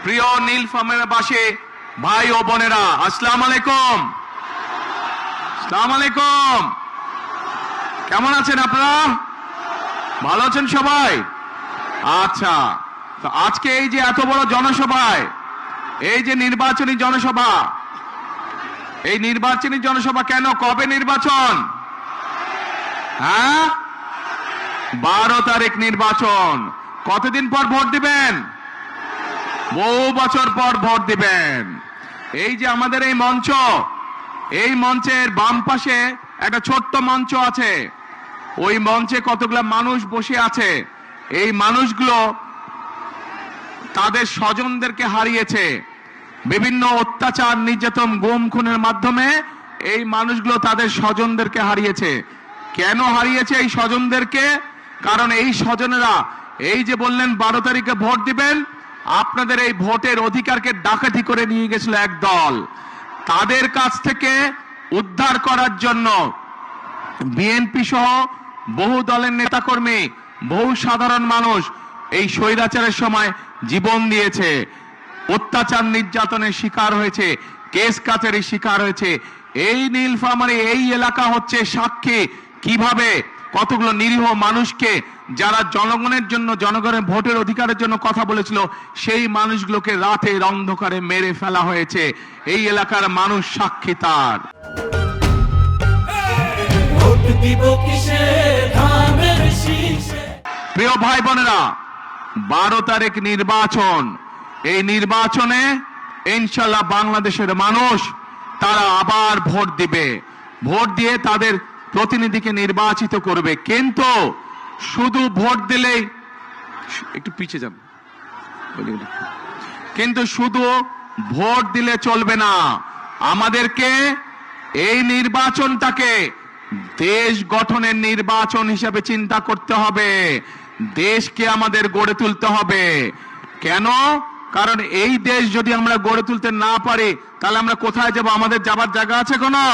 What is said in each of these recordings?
প্রিয় নীলফামারীবাসী ভাই ও বোনেরা, আসসালামু আলাইকুম। আসসালামু আলাইকুম। কেমন আছেন আপনারা? ভালো আছেন সবাই? আচ্ছা, তো আজকে এই যে এত বড় জনসভায়, এই যে নির্বাচনী জনসভা, এই নির্বাচনী জনসভা কেন, কবে নির্বাচন? হ্যাঁ, 12 তারিখ নির্বাচন। কতদিন পর ভোট দিবেন? বহু বছর পর ভোট দিবেন। এই যে আমাদের এই মঞ্চ, এই মঞ্চের বাম পাশে একটা ছোট্ট মঞ্চ আছে, ওই মঞ্চে কতগুলো মানুষ বসে আছে। এই মানুষগুলো তাদের স্বজনদেরকে হারিয়েছে বিভিন্ন অত্যাচার, নির্যাতন, গুম খুনের মাধ্যমে। এই মানুষগুলো তাদের স্বজনদেরকে হারিয়েছে। কেন হারিয়েছে এই স্বজনদেরকে? কারণ এই স্বজনেরা এই যে বললেন 12 তারিখে ভোট দিবেন, আপনাদের এই ভোটের অধিকারকে ডাকাতি করে নিয়ে গেছিল এক দল। তাদের কাছ থেকে উদ্ধার করার জন্য বিএনপি সহ বহু দলের নেতাকর্মী, বহু সাধারণ মানুষ এই স্বৈরাচারের সময় জীবন দিয়েছে, অত্যাচার নির্যাতনের শিকার হয়েছে, কেস কাচারির শিকার হয়েছে। এই নীলফামারী এই এলাকা হচ্ছে সাক্ষী কিভাবে কতগুলো নিরীহ মানুষকে, যারা জনগণের জন্য, জনগণের ভোটের অধিকারের জন্য কথা বলেছিল, সেই মানুষগুলোকে রাতের অন্ধকারে মেরে ফেলা হয়েছে। এই এলাকার মানুষ সাক্ষী তার। প্রিয় ভাই বোনেরা, 12 তারিখ নির্বাচন। এই নির্বাচনে ইনশাল্লাহ বাংলাদেশের মানুষ তারা আবার ভোট দিবে, ভোট দিয়ে তাদের প্রতিনিধিকে নির্বাচিত করবে। কিন্তু শুধু ভোট দিলেই, একটু পিছিয়ে যান, কিন্তু শুধু ভোট দিলে চলবে না। আমাদেরকে এই নির্বাচনটাকে দেশ গঠনের নির্বাচন হিসেবে চিন্তা করতে হবে। দেশকে আমাদের গড়ে তুলতে হবে। কেন? কারণ এই দেশ যদি আমরা গড়ে তুলতে না পারি, তাহলে আমরা কোথায় যাব? আমাদের যাবার জায়গা আছে কোনো?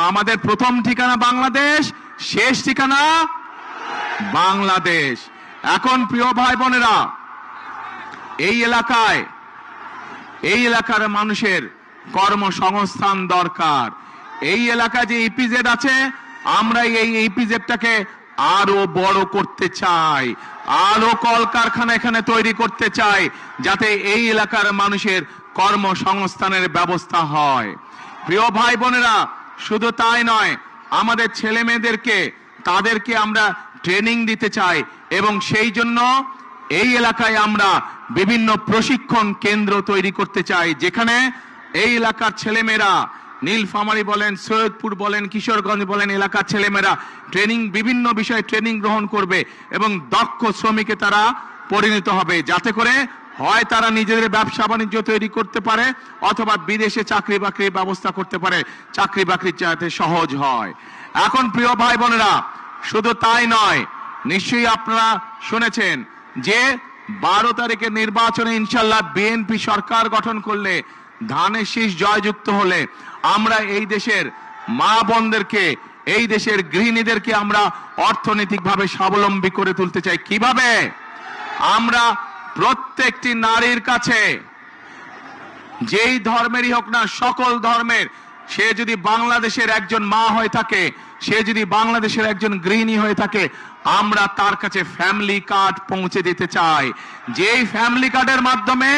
আমাদের প্রথম ঠিকানা বাংলাদেশ, শেষ ঠিকানা বাংলাদেশ। এখন প্রিয় ভাই বোনেরা, এই এলাকার মানুষের কর্মসংস্থান দরকার। এই এলাকায় যে ইপিজেড আছে, আমরা এই ইপিজেডটাকে আরো বড় করতে চাই, আরো কলকারখানা এখানে তৈরি করতে চাই, যাতে এই এলাকার মানুষের কর্মসংস্থানের ব্যবস্থা হয়। প্রিয় ভাই বোনেরা, শুধু তাই নয়, আমাদের ছেলে মেয়েদেরকে, তাদেরকে আমরা ট্রেনিং দিতে চাই, এবং সেই জন্য এই এলাকায় আমরা বিভিন্ন প্রশিক্ষণ কেন্দ্র তৈরি করতে চাই, যেখানে এই এলাকার ছেলেমেয়েরা, নীলফামারী বলেন, সৈয়দপুর বলেন, কিশোরগঞ্জ বলেন, এলাকার ছেলেমেয়েরা ট্রেনিং, বিভিন্ন বিষয়ে ট্রেনিং গ্রহণ করবে এবং দক্ষ শ্রমিকে তারা পরিণত হবে, যাতে করে হয় তারা নিজেদের ব্যবসা বাণিজ্য তৈরি করতে পারে, অথবা বিদেশে চাকরি বাকরির ব্যবস্থা করতে পারে, চাকরি বাকরি যাতে সহজ হয়। এখন প্রিয় ভাই বোনেরা, শুধু তাই নয়, নিশ্চয়ই আপনারা শুনেছেন যে 12 তারিখের নির্বাচনে ইনশাল্লাহ বিএনপি সরকার গঠন করলে, ধানের শীষ জয়যুক্ত হলে, আমরা এই দেশের মা বোনদেরকে, এই দেশের গৃহিণীদেরকে আমরা অর্থনৈতিকভাবে স্বাবলম্বী করে তুলতে চাই। কিভাবে? আমরা প্রত্যেকটি নারীর কাছে, যেই ধর্মেরই হোক না, সকল ধর্মের, সে যদি বাংলাদেশের একজন মা হয়ে থাকে, সে যদি বাংলাদেশের একজন গৃহিণী হয়ে থাকে, আমরা তার কাছে ফ্যামিলি কার্ড পৌঁছে দিতে চাই। যেই ফ্যামিলি কার্ডের মাধ্যমে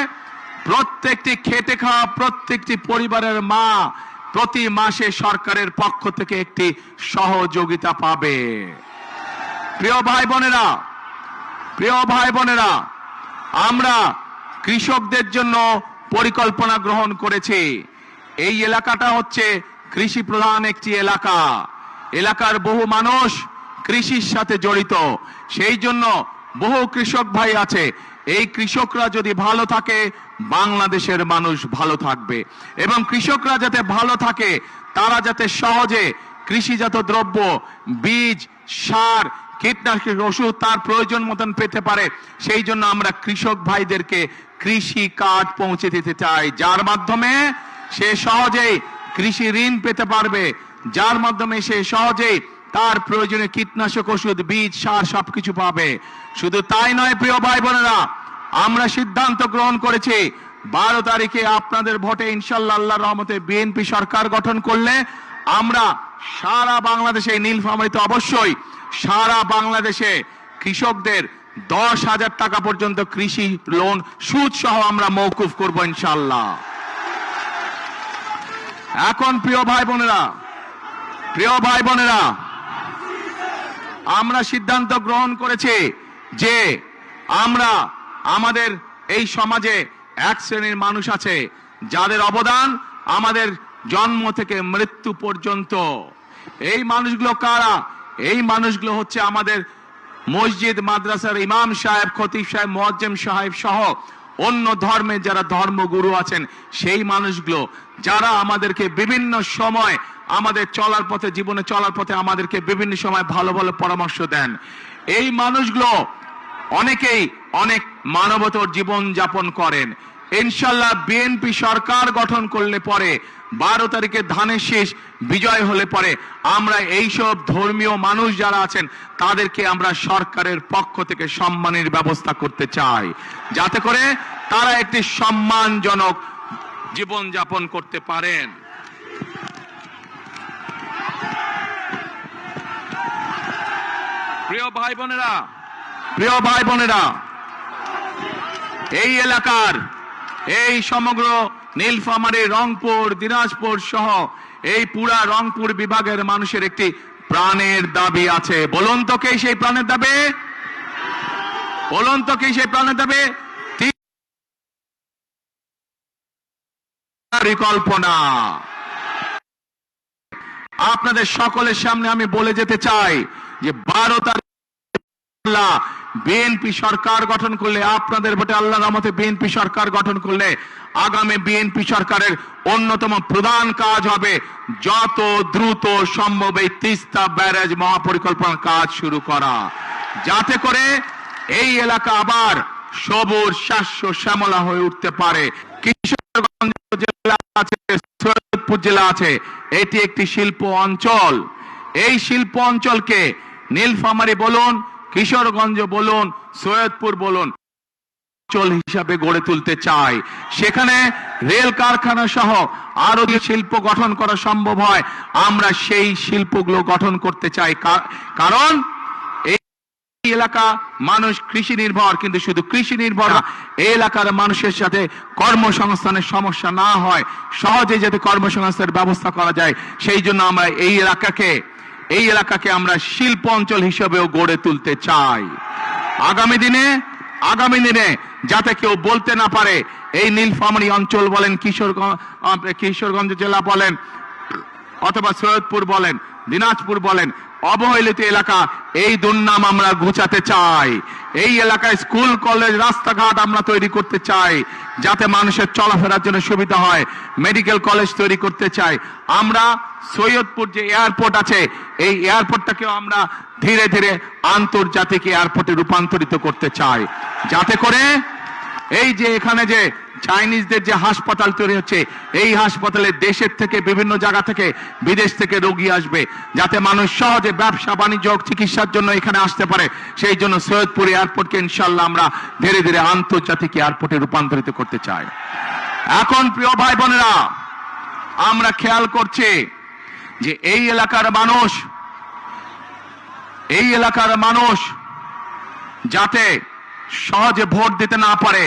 প্রত্যেকটি খেটে খাওয়া প্রত্যেকটি পরিবারের মা প্রতি মাসে সরকারের পক্ষ থেকে একটি সহযোগিতা পাবে। প্রিয় ভাই বোনেরা, আমরা কৃষকদের জন্য পরিকল্পনা গ্রহণ করেছি। এই এলাকাটা হচ্ছে কৃষি প্রধান একটি এলাকা। এলাকার বহু মানুষ কৃষির সাথে জড়িত, সেই জন্য বহু কৃষক ভাই আছে। এই কৃষকরা যদি ভালো থাকে, বাংলাদেশের মানুষ ভালো থাকবে, এবং কৃষকরা যাতে ভালো থাকে, তারা যাতে সহজে কৃষিজাত দ্রব্য, বীজ, সার, কীটনাশক ওষুধ তার প্রয়োজন মতন পেতে পারে, সেই জন্য আমরা কৃষক ভাইদেরকে কৃষি কার্ড পৌঁছে দিতে চাই, যার মাধ্যমে সে সহজেই কৃষি ঋণ পেতে পারবে, যার মাধ্যমে সে সহজেই তার প্রয়োজনে কীটনাশক ওষুধ, বীজ, সার সবকিছু পাবে। শুধু তাই নয় প্রিয় ভাই বোনেরা, আমরা সিদ্ধান্ত গ্রহণ করেছি 12 তারিখে আপনাদের ভোটে ইনশাআল্লাহ আল্লাহর রহমতে বিএনপি সরকার গঠন করলে আমরা সারা বাংলাদেশে, নীলফামারীতে অবশ্যই সারা বাংলাদেশে কৃষকদের 10,000 টাকা পর্যন্ত কৃষি লোন সুদ সহ আমরা মওকুফ করব ইনশাআল্লাহ। এখন প্রিয় ভাই বোনেরা, আমরা সিদ্ধান্ত গ্রহণ করেছি যে আমরা আমাদের এই সমাজে এক শ্রেণীর মানুষ আছে যাদের অবদান আমাদের জন্ম থেকে মৃত্যু পর্যন্ত। এই মানুষগুলো কারা? এই মানুষগুলো হচ্ছে আমাদের মসজিদ মাদ্রাসার ইমাম সাহেব, খতিব সাহেব, মুয়াজ্জিম সাহেব সহ অন্য ধর্মের যারা ধর্মগুরু আছেন, সেই মানুষগুলো যারা আমাদেরকে বিভিন্ন সময় আমাদের চলার পথে, জীবনে চলার পথে আমাদেরকে বিভিন্ন সময় ভালো ভালো পরামর্শ দেন। এই মানুষগুলো অনেকেই অনেক মানবতর জীবন যাপন করেন। ইনশাআল্লাহ বিএনপি সরকার গঠন করলে পরে 12 তারিখে ধানের শীষ বিজয় হলে পরে আমরা এইসব ধর্মীয় মানুষ যারা আছেন তাদেরকে আমরা সরকারের পক্ষ থেকে সম্মানের ব্যবস্থা করতে চাই, যাতে করে তারা একটি সম্মানজনক জীবন যাপন করতে পারেন। প্রিয় ভাই বোনেরা, এই এলাকার, এই সমগ্র নীলফামারী, রংপুর, দিনাজপুর সহ এই পুরা রংপুর বিভাগের মানুষের একটি প্রাণের দাবি আছে। বলুন তো কে সেই প্রাণের দাবি? পরিকল্পনা। আপনাদের সকলের সামনে আমি বলে যেতে চাই যে 12 তারিখ বিএনপি সরকার গঠন করলে, আপনাদের ভোটে আল্লাহর রহমতে বিএনপি সরকার গঠন করলে আগামী বিএনপি সরকারের অন্যতম প্রধান কাজ হবে যত দ্রুত সম্ভব এই তিস্তা ব্যারেজ মহাপরিকল্পনার কাজ শুরু করা, যাতে করে এই এলাকা আবার সবুজ শাস্য শ্যামলা হয়ে উঠতে পারে। কিশোরগঞ্জ জেলা আছে, সৈয়দপুর জেলা আছে, এটি একটি শিল্প অঞ্চল। এই শিল্প অঞ্চলকে নীলফামারী বলুন, কিশোরগঞ্জ বলুন, সৈয়দপুর বলুন, অঞ্চল হিসাবে গড়ে তুলতে চাই। সেখানে রেল কারখানা সহ আরো যে শিল্প গঠন করা সম্ভব হয় আমরা সেই শিল্পগুলো গঠন করতে চাই। কারণ এই এলাকা মানুষ কৃষি নির্ভর, কিন্তু শুধু কৃষি নির্ভর না, এই এলাকার মানুষের সাথে কর্মসংস্থানের সমস্যা না হয়, সহজে যাতে কর্মসংস্থানের ব্যবস্থা করা যায়, সেই জন্য আমরা এই এলাকাকে আমরা শিল্প অঞ্চল হিসেবেও গড়ে তুলতে চাই। আগামী দিনে যাতে কেউ বলতে না পারে এই নীলফামারী অঞ্চল বলেন, কিশোরগঞ্জ জেলা বলেন, অথবা সৈয়দপুর বলেন, দিনাজপুর বলেন, অবহেলিত এলাকা, এই দুর্নাম আমরা ঘুচাতে চাই। এই এলাকায় স্কুল, কলেজ, রাস্তাঘাট আমরা তৈরি করতে চাই, যাতে মানুষের চলাফেরার জন্য সুবিধা হয়। মেডিকেল কলেজ তৈরি করতে চাই। আমরা সৈয়দপুর যে এয়ারপোর্ট আছে, এই এয়ারপোর্টটাকেও আমরা ধীরে ধীরে আন্তর্জাতিক এয়ারপোর্টে রূপান্তরিত করতে চাই, যাতে করে এই যে এখানে যে চাইনিজদের যে হাসপাতাল তৈরি হচ্ছে, এই হাসপাতালে দেশের থেকে, বিভিন্ন জায়গা থেকে, বিদেশ থেকে রোগী আসবে, যাতে মানুষ সহজে ব্যবসা বাণিজ্য, চিকিৎসার জন্য এখানে আসতে পারে। সেই জন্য সৈয়দপুর এয়ারপোর্টকে ইনশাআল্লাহ আমরা ধীরে ধীরে আন্তর্জাতিক এয়ারপোর্টে রূপান্তরিত করতে চাই। এখন প্রিয় ভাই বোনেরা, আমরা খেয়াল করছি যে এই এলাকার মানুষ যাতে সহজে ভোট দিতে না পারে,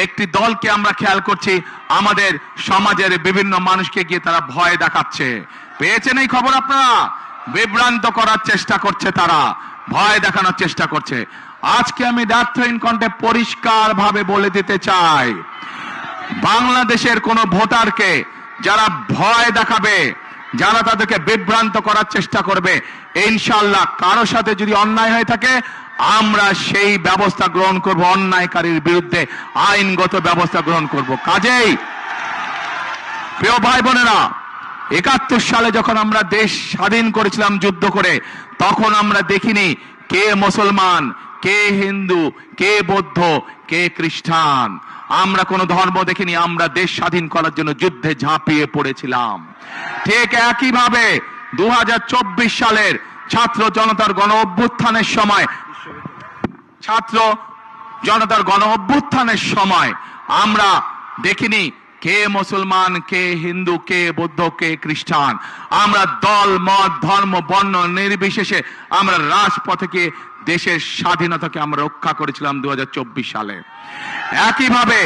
একটি দলকে আমরা খেয়াল করছি আমাদের সমাজের বিভিন্ন মানুষকে গিয়ে তারা ভয় দেখাচ্ছে। পেয়েছেন এই খবর আপনারা? বিভ্রান্ত করার চেষ্টা করছে, তারা ভয় দেখানোর চেষ্টা করছে। আজকে আমি দ্ব্যর্থহীন কণ্ঠে পরিষ্কার ভাবে বলে দিতে চাই, বাংলাদেশের কোন ভোটারকে যারা ভয় দেখাবে, যারা তাদেরকে বিভ্রান্ত করার চেষ্টা করবে, ইনশাআল্লাহ কারো সাথে যদি অন্যায় হয়ে থাকে আমরা সেই ব্যবস্থা গ্রহণ করব, অন্যায়কারীর বিরুদ্ধে আইনগত ব্যবস্থা গ্রহণ করব। কাজেই প্রিয় ভাই বোনেরা, 71 সালে যখন আমরা দেশ স্বাধীন করেছিলাম যুদ্ধ করে, তখন আমরা দেখিনি কে মুসলমান, কে হিন্দু, কে বৌদ্ধ, কে খ্রিস্টান। আমরা কোন ধর্ম দেখিনি, আমরা দেশ স্বাধীন করার জন্য যুদ্ধে ঝাঁপিয়ে পড়েছিলাম। ঠিক একইভাবে 2024 সালের ছাত্র জনতার গণ অভ্যুত্থানের সময় জনতার গণ অভ্যুত্থানের সময় আমরা দেখিনি কে মুসলমান, কে হিন্দু, কে বৌদ্ধ, কে খ্রিস্টান। আমরা দল মত ধর্ম বর্ণ নির্বিশেষে আমরা রাজপথে গিয়ে দেশের স্বাধীনতাকে আমরা রক্ষা করেছিলাম 2024 সালে। একইভাবে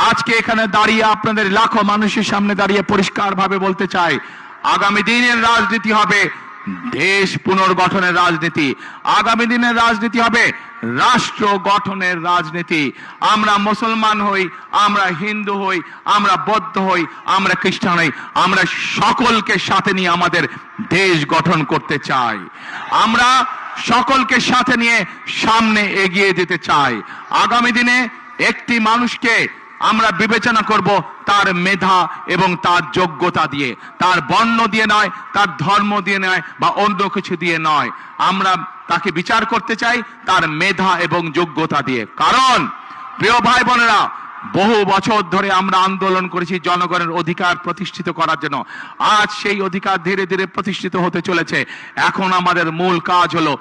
আজকে এখানে দাঁড়িয়ে আপনাদের লাখো মানুষের সামনে দাঁড়িয়ে পরিষ্কার ভাবে বলতে চাই, আগামী দিনের রাজনীতি হবে দেশ পুনর্গঠনের রাজনীতি, আগামী দিনের রাজনীতি হবে রাষ্ট্র গঠনের রাজনীতি। আমরা মুসলমান হই, আমরা হিন্দু হই, আমরা বৌদ্ধ হই, আমরা খ্রিস্টান হই, আমরা সকলকে সাথে নিয়ে আমাদের দেশ গঠন করতে চাই। আমরা সকলকে সাথে নিয়ে সামনে এগিয়ে যেতে চাই। আগামী দিনে একটি মানুষকে আমরা বিবেচনা করব তার মেধা এবং তার যোগ্যতা দিয়ে, তার বর্ণ দিয়ে নয়, তার ধর্ম দিয়ে নয়, বা অন্য কিছু দিয়ে নয়। আমরা তাকে বিচার করতে চাই তার মেধা এবং যোগ্যতা দিয়ে। কারণ প্রিয় ভাই বোনেরা, বহু বছর ধরে আমরা আন্দোলন করেছি জনগণের অধিকার প্রতিষ্ঠিত করার জন্য। আজ সেই অধিকার ধীরে ধীরে প্রতিষ্ঠিত হতে চলেছে। এখন আমাদের মূল কাজ হলো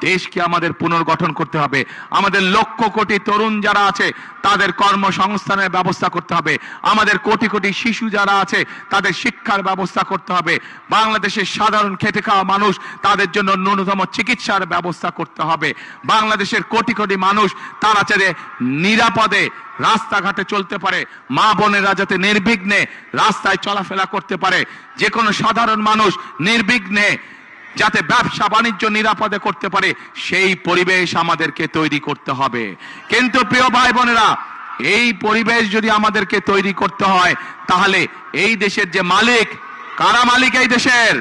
দেশকে আমাদের পুনর্গঠন করতে হবে। আমাদের লক্ষ কোটি তরুণ যারা আছে তাদের কর্মসংস্থানের ব্যবস্থা করতে হবে। আমাদের কোটি কোটি শিশু যারা আছে তাদের শিক্ষার ব্যবস্থা করতে হবে। বাংলাদেশের সাধারণ খেটে খাওয়া মানুষ, তাদের জন্য ন্যূনতম চিকিৎসার ব্যবস্থা করতে হবে। বাংলাদেশের কোটি কোটি মানুষ তারা যাতে নিরাপদে রাস্তাঘাটে চলতে পারে, মা বোনেরা যাতে নির্বিঘ্নে রাস্তায় চলাফেরা করতে পারে, যে কোনো সাধারণ মানুষ নির্বিঘ্নে যাতে ব্যবসা বাণিজ্য নিরাপদে করতে পারে, সেই পরিবেশ আমাদেরকে তৈরি করতে হবে। কিন্তু প্রিয় ভাই বোনেরা, এই পরিবেশ যদি আমাদেরকে তৈরি করতে হয়, তাহলে এই দেশের যে মালিক, কারা মালিক এই দেশের?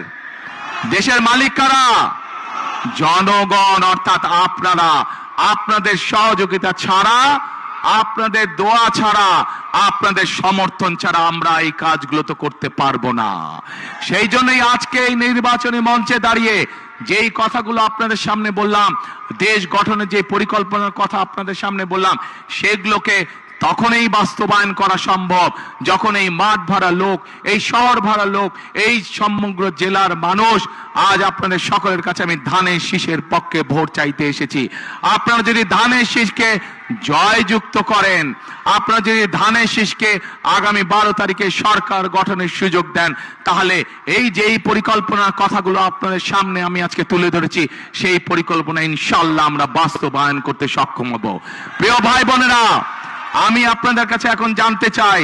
দেশের মালিক কারা? জনগণ, অর্থাৎ আপনারা। আপনাদের সহযোগিতা ছাড়া, আপনাদের দোয়া ছাড়া, আপনাদের সমর্থন ছাড়া আমরা এই কাজগুলো তো করতে পারবো না। সেই জন্যই আজকে এই নির্বাচনী মঞ্চে দাঁড়িয়ে যেই কথাগুলো আপনাদের সামনে বললাম, দেশ গঠনের যে পরিকল্পনার কথা আপনাদের সামনে বললাম, সেগুলোকে তখনই বাস্তবায়ন করা সম্ভব যখন এই মাঠ ভরা লোক, এই শহর ভরা লোক, এই সমগ্র জেলার মানুষ, আজ আপনাদের সকলের কাছে আমি ধানের শীষের পক্ষে ভোট চাইতে এসেছি। আপনারা যদি ধানের শীষকে জয়যুক্ত করেন, আপনারা যদি ধানের শীষকে আগামী 12 তারিখে সরকার গঠনের সুযোগ দেন, তাহলে এই যে এই পরিকল্পনার কথাগুলো আপনাদের সামনে আমি আজকে তুলে ধরেছি, সেই পরিকল্পনা ইনশাআল্লাহ আমরা বাস্তবায়ন করতে সক্ষম হব। প্রিয় ভাই বোনেরা, আমি আপনাদের কাছে এখন জানতে চাই,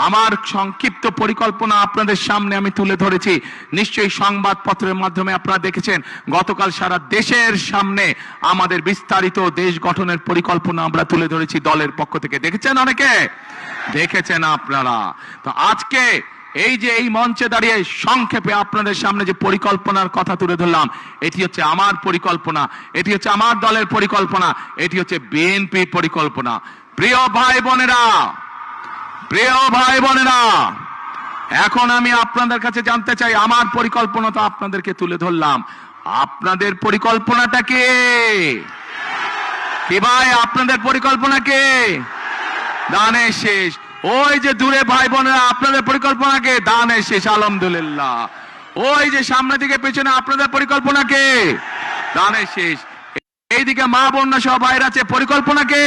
আমার সংক্ষিপ্ত পরিকল্পনা আপনাদের সামনে আমি তুলে ধরেছি। নিশ্চয়ই সংবাদপত্রের মাধ্যমে আপনারা দেখেছেন, গতকাল সারা দেশের সামনে আমাদের বিস্তারিত দেশ গঠনের পরিকল্পনা আমরা তুলে ধরেছি দলের পক্ষ থেকে। দেখেছেন অনেকে? দেখেছেন আপনারা। তো আজকে এই যে এই মঞ্চে দাঁড়িয়ে সংক্ষেপে আপনাদের সামনে যে পরিকল্পনার কথা তুলে ধরলাম, এটি হচ্ছে আমার পরিকল্পনা, এটি হচ্ছে আমার দলের পরিকল্পনা, এটি হচ্ছে বিএনপির পরিকল্পনা। প্রিয় ভাই বোনেরা, প্রিয় ভাই বোনেরা, এখন আমি আপনাদের কাছে জানতে চাই, আমার পরিকল্পনা তো আপনাদেরকে তুলে ধরলাম, আপনাদের পরিকল্পনাটা কি? কি ভাই, আপনাদের পরিকল্পনা কি? দানের শেষ। ওই যে দূরে ভাই বোনেরা, আপনাদের পরিকল্পনা কে? দানের শেষ, আলহামদুলিল্লাহ। ওই যে সামনে দিকে পেছনে, আপনাদের পরিকল্পনা কে? দানের শেষ। এইদিকে মা বোনরা সব বাইরে আছে, পরিকল্পনা কে?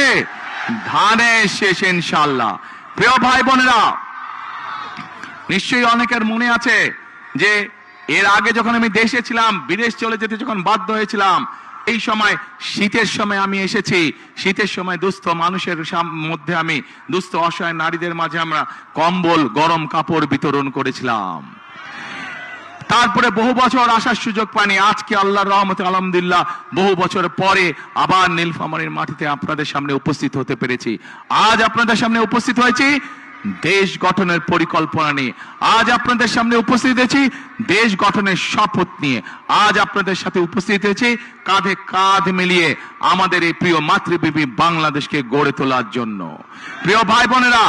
ধানের শেষ ইনশাআল্লাহ। প্রিয় ভাই বোনেরা, নিশ্চয়ই অনেকের মনে আছে যে এর আগে যখন আমি দেশে ছিলাম, বিদেশ চলে যেতে যখন বাধ্য হয়েছিলাম, এই সময় শীতের সময় আমি এসেছি। শীতের সময় দুস্থ মানুষের মধ্যে আমি, দুস্থ অসহায় নারীদের মাঝে আমরা কম্বল, গরম কাপড় বিতরণ করেছিলাম। তারপরে বহু বছর আসার সুযোগ পাইনি। আজকে আল্লাহর রহমতে আলহামদুলিল্লাহ বহু বছর পরে আবার নীলফামারীর মাটিতে আপনাদের সামনে উপস্থিত হতে পেরেছি। আজ আপনাদের সামনে উপস্থিত হয়েছি দেশ গঠনের পরিকল্পনা নিয়ে। আজ আপনাদের সামনে উপস্থিত হয়েছি দেশ গঠনের শপথ নিয়ে। আজ আপনাদের সাথে উপস্থিত হয়েছি কাঁধে কাঁধ মিলিয়ে আমাদের এই প্রিয় মাতৃভূমি বাংলাদেশকে গড়ে তোলার জন্য। প্রিয় ভাই বোনেরা,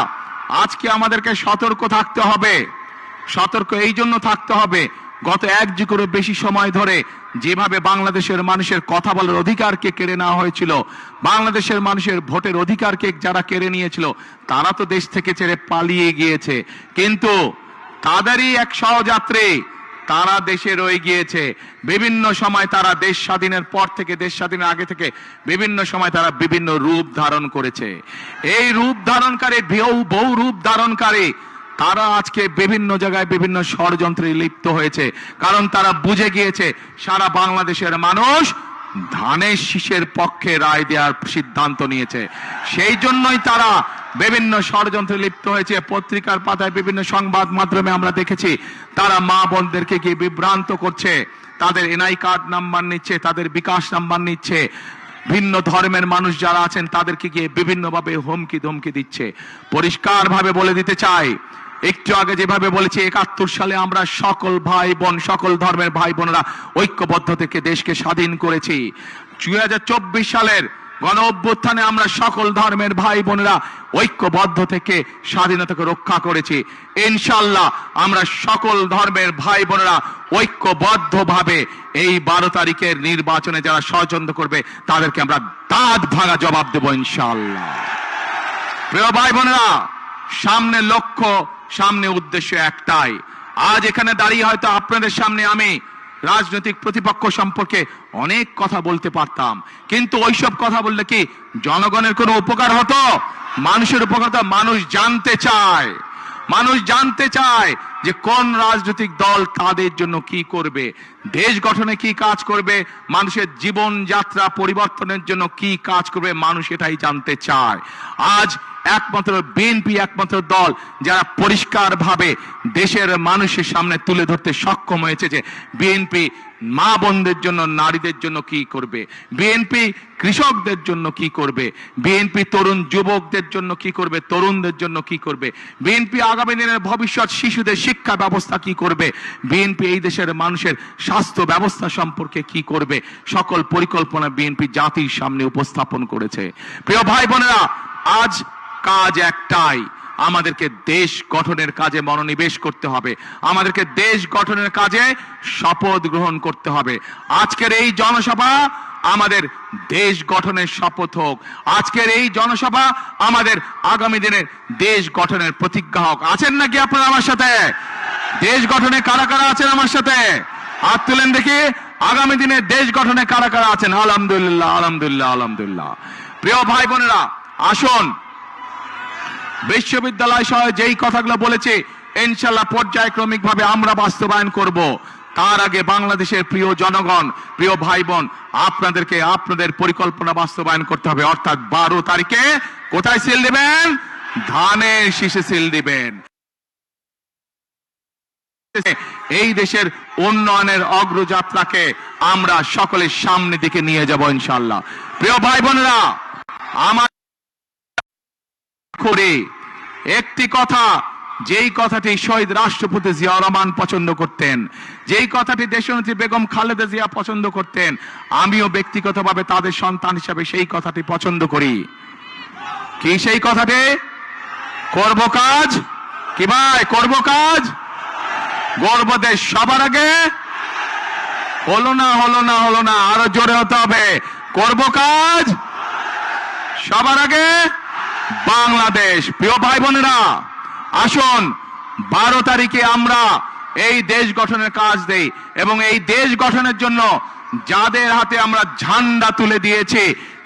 আজকে আমাদেরকে সতর্ক থাকতে হবে। সতর্ক এই জন্য থাকতে হবে, গত 1 যুগেরও বেশি সময় ধরে যেভাবে বাংলাদেশের মানুষের কথা বলার অধিকারকে কেড়ে নেওয়া হয়েছিল, বাংলাদেশের মানুষের ভোটের অধিকারকে যারা কেড়ে নিয়েছিল, তারা তো দেশ থেকে ছেড়ে পালিয়ে গিয়েছে। কিন্তু তাদেরই এক সহযাত্রী, তারা দেশে রয়ে গিয়েছে। বিভিন্ন সময় তারা দেশ স্বাধীনের পর থেকে, দেশ স্বাধীনের আগে থেকে বিভিন্ন সময় তারা বিভিন্ন রূপ ধারণ করেছে। এই রূপ ধারণকারী, বহু রূপ ধারণকারী তারা আজকে বিভিন্ন জায়গায় বিভিন্ন ষড়যন্ত্রে লিপ্ত হয়েছে। কারণ তারা বুঝে গিয়েছে সারা বাংলাদেশের মানুষ ধানের শীষের পক্ষে রায় দেওয়ার সিদ্ধান্ত নিয়েছে। সেই জন্যই তারা বিভিন্ন ষড়যন্ত্রে লিপ্ত হয়েছে। পত্রিকার পাতায়, বিভিন্ন সংবাদ মাধ্যমে আমরা দেখেছি তারা মা বোনদেরকে গিয়ে বিভ্রান্ত করছে, তাদের এনআই কার্ড নাম্বার নিচ্ছে, তাদের বিকাশ নাম্বার নিচ্ছে, ভিন্ন ধর্মের মানুষ যারা আছেন তাদেরকে গিয়ে বিভিন্নভাবে হুমকি ধমকি দিচ্ছে। পরিষ্কার ভাবে বলে দিতে চাই, একটু আগে যেভাবে বলেছি 71 সালে আমরা সকল ভাই বোন, সকল ধর্মের ভাই বোনেরা ঐক্যবদ্ধ থেকে দেশকে স্বাধীন করেছি। 2024 সালের গণ অভ্যুত্থানে আমরা সকল ধর্মের ভাই বোনেরা ঐক্যবদ্ধ থেকে স্বাধীনতাকে রক্ষা করেছি। ইনশাআল্লাহ আমরা সকল ধর্মের ভাই বোনেরা ঐক্যবদ্ধ ভাবে এই 12 তারিখের নির্বাচনে যারা ষড়যন্ত্র করবে তাদেরকে আমরা দাঁত ভাঙা জবাব দেব ইনশাআল্লাহ। প্রিয় ভাই বোনেরা, সামনে লক্ষ্য, সামনে উদ্দেশ্য একটাই। আজ এখানে দাঁড়িয়ে হয়তো আপনাদের সামনে আমি রাজনৈতিক প্রতিপক্ষ সম্পর্কে অনেক কথা বলতে পারতাম, কিন্তু ওইসব কথা বললে কি জনগণের কোনো উপকার হতো? মানুষের উপকার হতো? মানুষ জানতে চায়, মানুষ জানতে চায় যে কোন রাজনৈতিক দল তাদের জন্য কি করবে, দেশ গঠনে কি কাজ করবে, মানুষের জীবন যাত্রা পরিবর্তনের জন্য কি কাজ করবে, মানুষ এটাই জানতে চায়। আজ একমাত্র বিএনপি একমাত্র দল যারা পরিষ্কার ভাবে দেশের মানুষের সামনে তুলে ধরতে সক্ষম হয়েছে যে বিএনপি মা বোনদের জন্য, নারীদের জন্য কি করবে, বিএনপি কৃষকদের জন্য কি করবে, বিএনপি তরুণ যুবকদের জন্য কি করবে, তরুণদের জন্য কি করবে, বিএনপি আগামী দিনের ভবিষ্যৎ শিশুদের শিক্ষা ব্যবস্থা কি করবে, বিএনপি এই দেশের মানুষের স্বাস্থ্য ব্যবস্থা সম্পর্কে কি করবে, সকল পরিকল্পনা বিএনপি জাতির সামনে উপস্থাপন করেছে। প্রিয় ভাই বোনেরা, আজ কাজ একটাই, আমাদেরকে দেশ গঠনের কাজে মনোনিবেশ করতে হবে, আমাদেরকে দেশ গঠনের কাজে শপথ গ্রহণ করতে হবে। আজকের এই জনসভা আমাদের দেশ গঠনের শপথ হোক, আজকের এই জনসভা আমাদের আগামী দিনের দেশ গঠনের প্রতিজ্ঞা হোক। আছেন নাকি আপনারা আমার সাথে? দেশ গঠনে কারা কারা আছেন আমার সাথে? হাত তুলেন দেখি। আগামী দিনে দেশ গঠনে কারা কারা আছেন? আলহামদুলিল্লাহ, আলহামদুলিল্লাহ, আলহামদুলিল্লাহ। প্রিয় ভাই বোনেরা, আসুন বিশ্ববিদ্যালয় সহ যেই কথাগুলো বলেছে ইনশাআল্লাহ পর্যায়ক্রমিক ভাবে আমরা বাস্তবায়ন করব। তার আগে বাংলাদেশের প্রিয় জনগণ, প্রিয় ভাই বোন, আপনাদেরকে আপনাদের পরিকল্পনা বাস্তবায়ন করতে হবে। অর্থাৎ 12 তারিখে কোথায় সিল দিবেন? ধানের শীষে সিল দিবেন। এই দেশের উন্নয়নের অগ্রযাত্রাকে আমরা সকলের সামনে দিকে নিয়ে যাব ইনশাআল্লাহ। প্রিয় ভাই বোনেরা, আমার করে একটি কথা, যেই কথাটি শহীদ রাষ্ট্রপতি জিয়াউর রহমান পছন্দ করতেন, যেই কথাটি দেশনেত্রী বেগম খালেদা জিয়া পছন্দ করতেন, আমিও ব্যক্তিগতভাবে তাদের সন্তান হিসাবে সেই কথাটি পছন্দ করি। কি সেই কথাটি? করব কাজ। কি ভাই? করব কাজ, গর্ব দেশ সবার আগে। হলো না, হলো না, হলো না, আরো জোরে হতে হবে। করব কাজ সবার আগে, বাংলাদেশ। প্রিয় ভাই বোনেরা, আসুন 12 তারিখে আমরা এই দেশ গঠনের কাজ দেই, এবং এই দেশ গঠনের জন্য যাদের হাতে আমরা ঝান্ডা তুলে দিয়েছি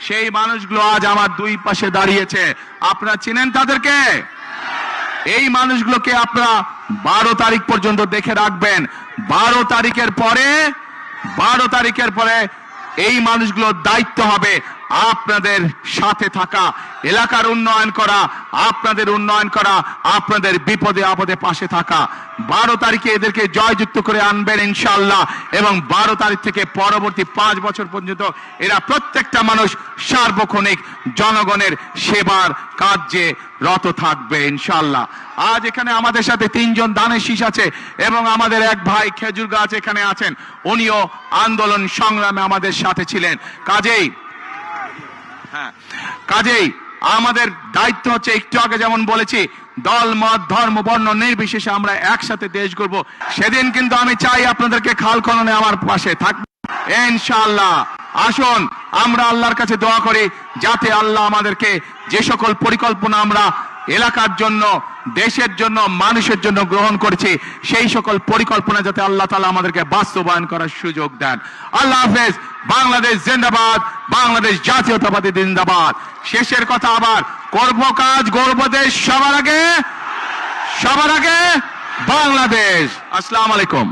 সেই মানুষগুলো আজ আমার দুই পাশে দাঁড়িয়েছে। আপনারা চিনেন তাদেরকে? এই মানুষগুলোকে আপনারা 12 তারিখ পর্যন্ত দেখে রাখবেন। 12 তারিখের পরে এই মানুষগুলোর দায়িত্ব হবে আপনাদের সাথে থাকা, এলাকার উন্নয়ন করা, আপনাদের উন্নয়ন করা, আপনাদের বিপদে আপদে পাশে থাকা। 12 তারিখে এদেরকে জয়যুক্ত করে আনবেন ইনশাআল্লাহ, এবং 12 তারিখ থেকে পরবর্তী 5 বছর পর্যন্ত এরা প্রত্যেকটা মানুষ সার্বক্ষণিক জনগণের সেবার কার্যে রত থাকবে ইনশাআল্লাহ। আজ এখানে আমাদের সাথে 3 জন দানের শীষ আছে, এবং আমাদের এক ভাই খেজুর গাছ এখানে আছেন, উনিও আন্দোলন সংগ্রামে আমাদের সাথে ছিলেন। কাজেই আমাদের দায়িত্ব হচ্ছে, একটু আগে যেমন বলেছি, দল মত ধর্ম বর্ণ নির্বিশেষে আমরা একসাথে দেশ গড়ব। সেদিন কিন্তু আমি চাই আপনাদেরকে খাল খননে আমার পাশে থাকবে ইনশাআল্লাহ। আসুন আমরা আল্লাহর কাছে দোয়া করি যাতে আল্লাহ আমাদেরকে যে সকল পরিকল্পনা আমরা এলাকার জন্য, দেশের জন্য, মানুষের জন্য গ্রহণ করেছি, সেই সকল পরিকল্পনা যাতে আল্লাহ তাআলা আমাদেরকে বাস্তবায়ন করার সুযোগ দেন। আল্লাহ হাফেজ। বাংলাদেশ জিন্দাবাদ, বাংলাদেশ জাতীয়তাবাদী জিন্দাবাদ। শেষের কথা আবার, করব কাজ গর্ব দেশ, সবার আগে বাংলাদেশ। আসসালামু আলাইকুম।